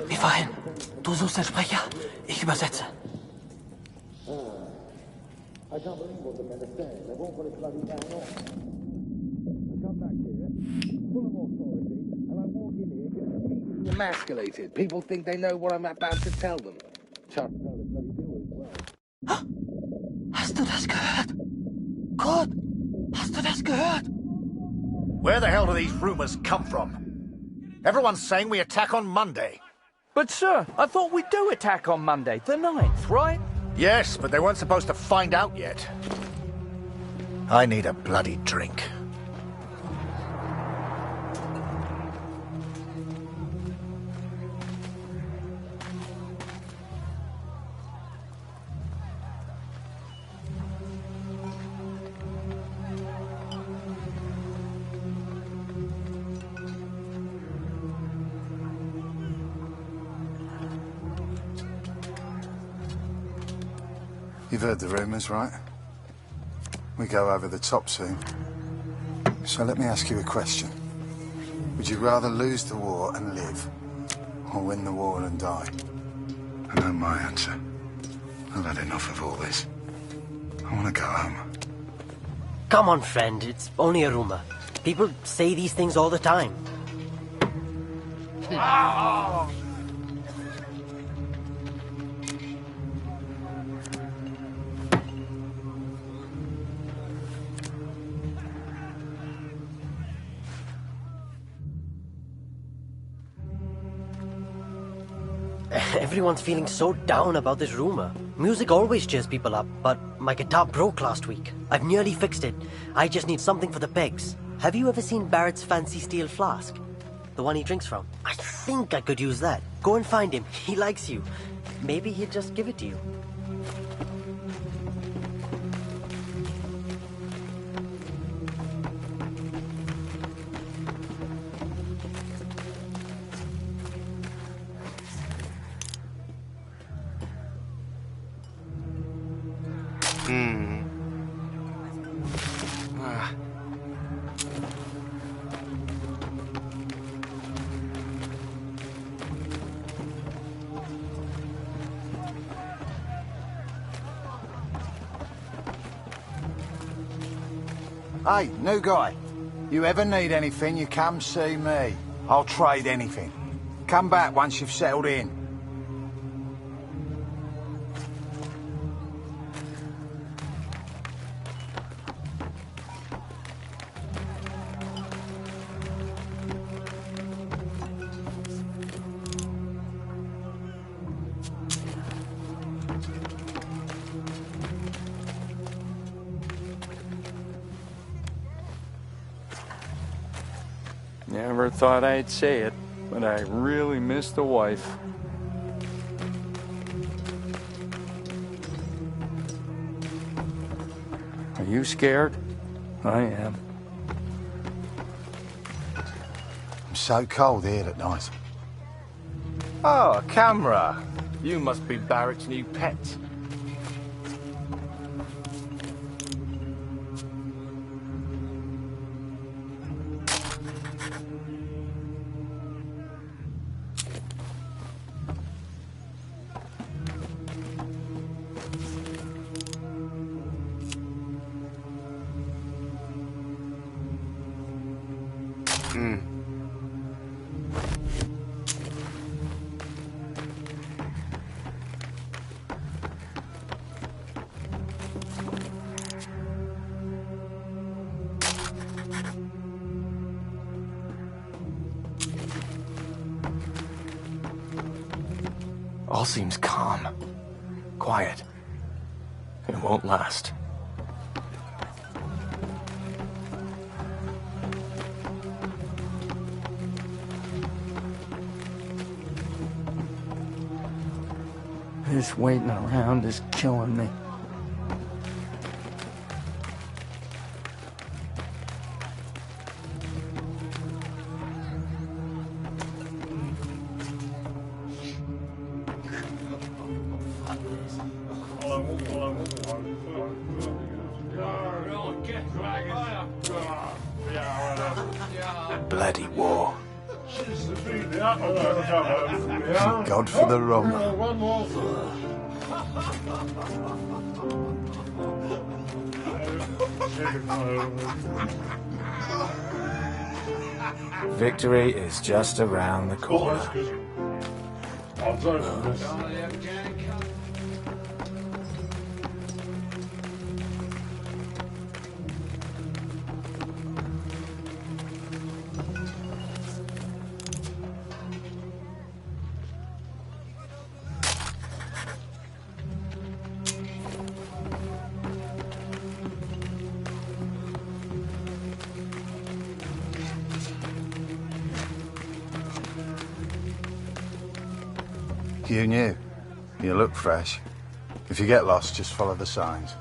Wie vorhin. Du suchst den Sprecher, ich übersetze.
I can't believe what the men are saying. They won't put it bloody down on. I come back here, full of authority, and I walk in here, get immediately emasculated. People think they know what I'm about to tell them. Chances are they bloody do as well.
Hast du das gehört? Gott, hast du das gehört?
Where the hell do these rumors come from? Everyone's saying we attack on Monday.
But, sir, I thought we do attack on Monday, the 9th, right?
Yes, but they weren't supposed to find out yet. I need a bloody drink.
You've heard the rumours, right? We go over the top soon. So let me ask you a question. Would you rather lose the war and live, or win the war and die? I know my answer. I've had enough of all this. I want to go home.
Come on, friend. It's only a rumor. People say these things all the time. Everyone's feeling so down about this rumor. Music always cheers people up, but my guitar broke last week. I've nearly fixed it. I just need something for the pegs. Have you ever seen Barrett's fancy steel flask? The one he drinks from? I think I could use that. Go and find him. He likes you. Maybe he'd just give it to you.
Hey, new guy. You ever need anything, you come see me. I'll trade anything. Come back once you've settled in.
Never thought I'd say it, but I really miss the wife. Are you scared? I am.
I'm so cold here at night.
Oh, a camera. You must be Barrett's new pet. All seems calm. Quiet. It won't last.
This waiting around is killing me.
Bloody war. Thank God for the rum.
Victory is just around the corner.
You new. You look fresh. If you get lost, just follow the signs.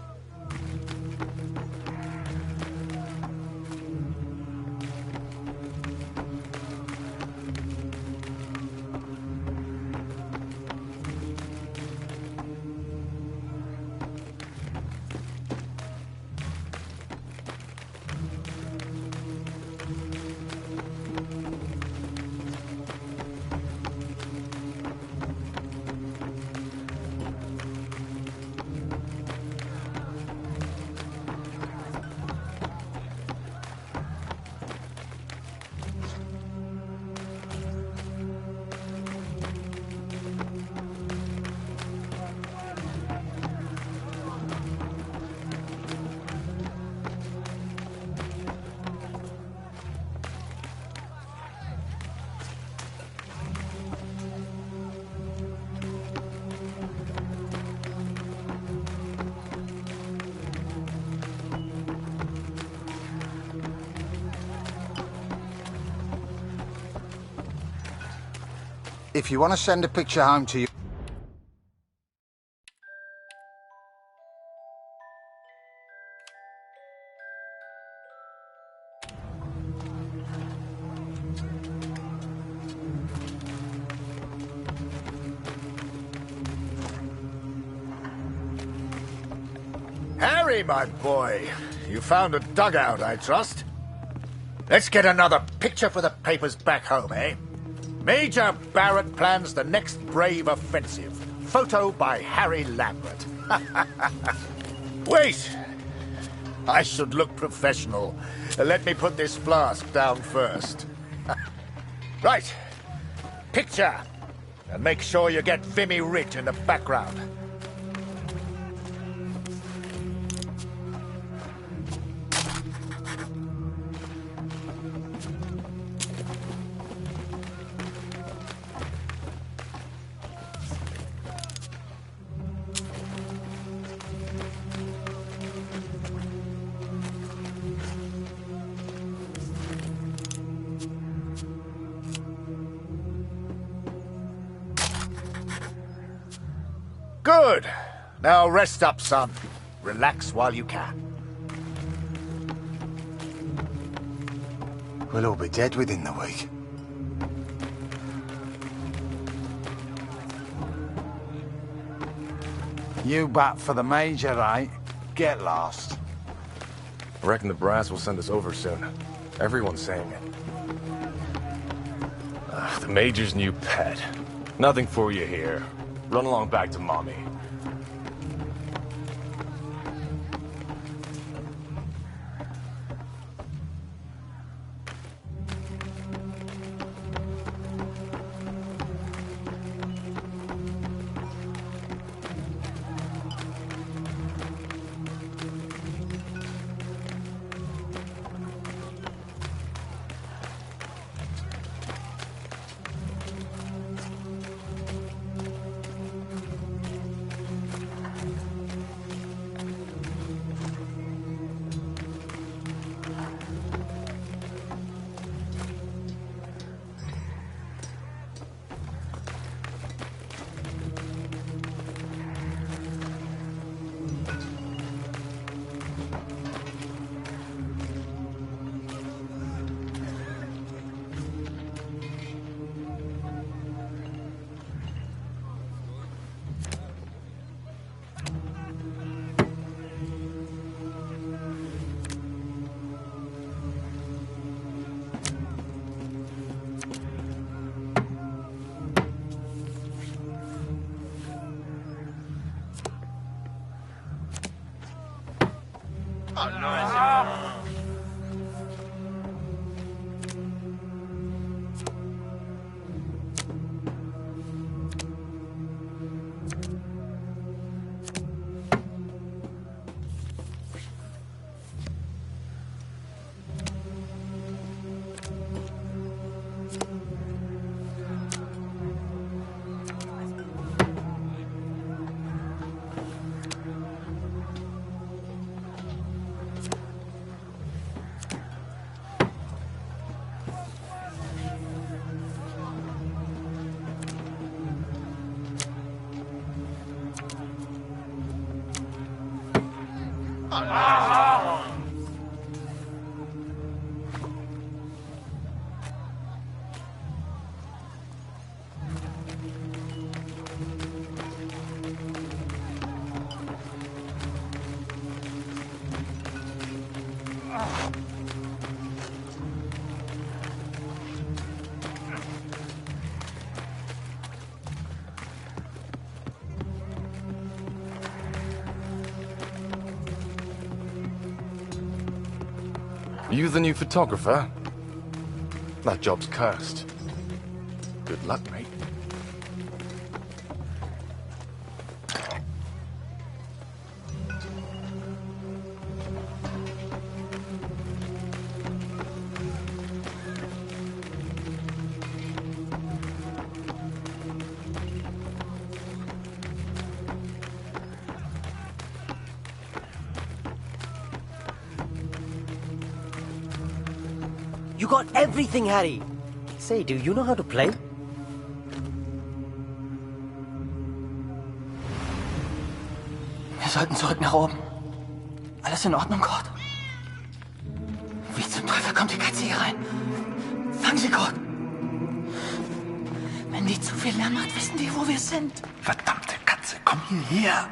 If you want to send a picture home to you...
Harry, my boy, you found a dugout, I trust. Let's get another picture for the papers back home, eh? Major Barrett plans the next brave offensive. Photo by Harry Lambert. Wait! I should look professional. Let me put this flask down first. Right. Picture. And make sure you get Vimy Ridge in the background. Good. Now rest up, son. Relax while you can.
We'll all be dead within the week. You bat for the Major, right? Get lost.
I reckon the brass will send us over soon. Everyone's saying it. The Major's new pet. Nothing for you here. Run along back to Mommy. You the new photographer? That job's cursed. Good luck, mate.
You got everything, Harry. Say, do you know how to play?
Wir sollten zurück nach oben. Alles in Ordnung, Kurt? Wie zum Teufel kommt die Katze hier rein? Fang sie, Kurt! Wenn die zu viel Lärm macht, wissen die, wo wir sind.
Verdammte Katze, komm hierher!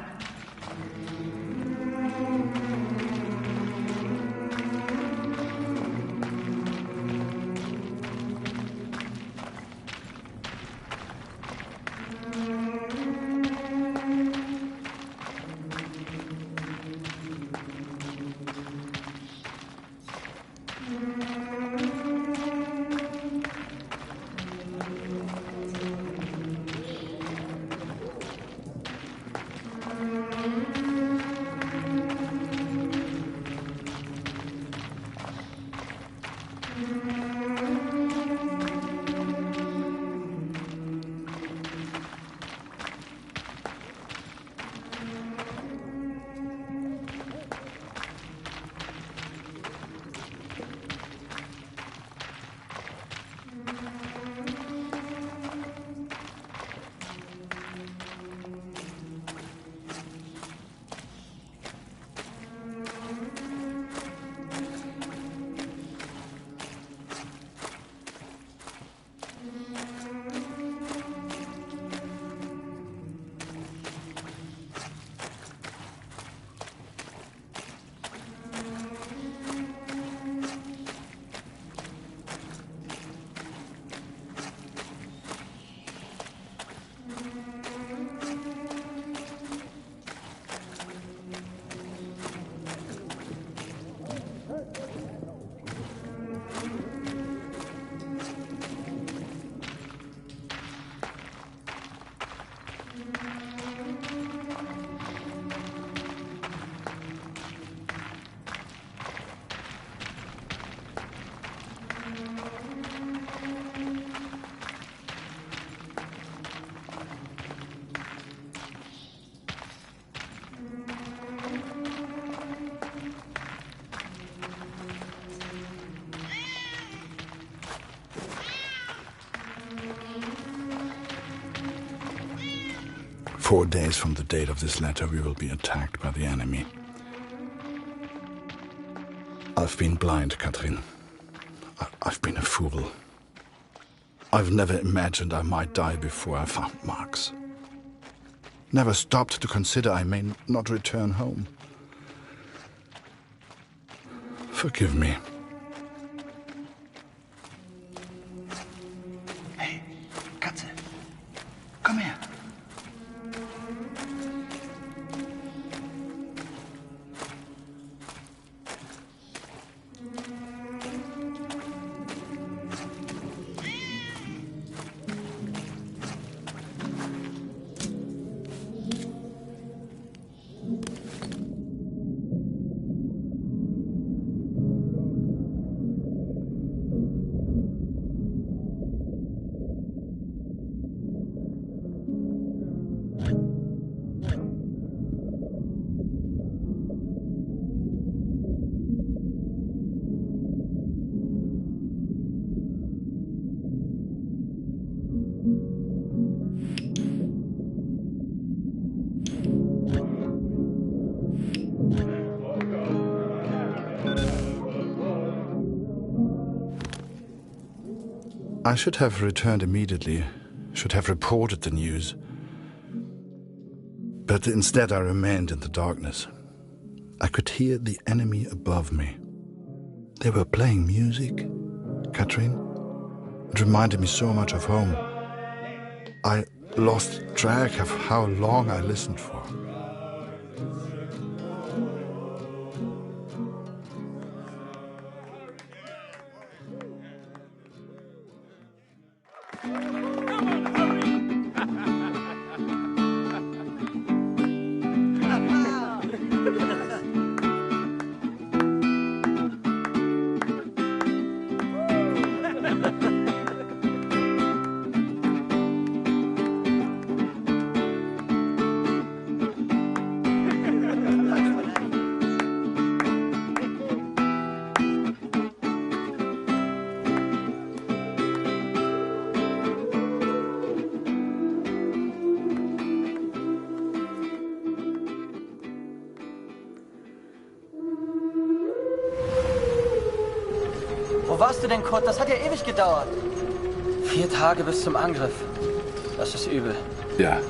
"4 days from the date of this letter, we will be attacked by the enemy. I've been blind, Katrin. I've been a fool. I've never imagined I might die before I found Max. Never stopped to consider I may not return home. Forgive me.
Hey, Katze. Komm her.
I should have returned immediately, should have reported the news. But instead I remained in the darkness. I could hear the enemy above me. They were playing music, Catherine. It reminded me so much of home. I lost track of how long I listened for.
Wo warst du denn, Kurt? Das hat ja ewig gedauert. 4 Tage bis zum Angriff. Das ist übel.
Ja,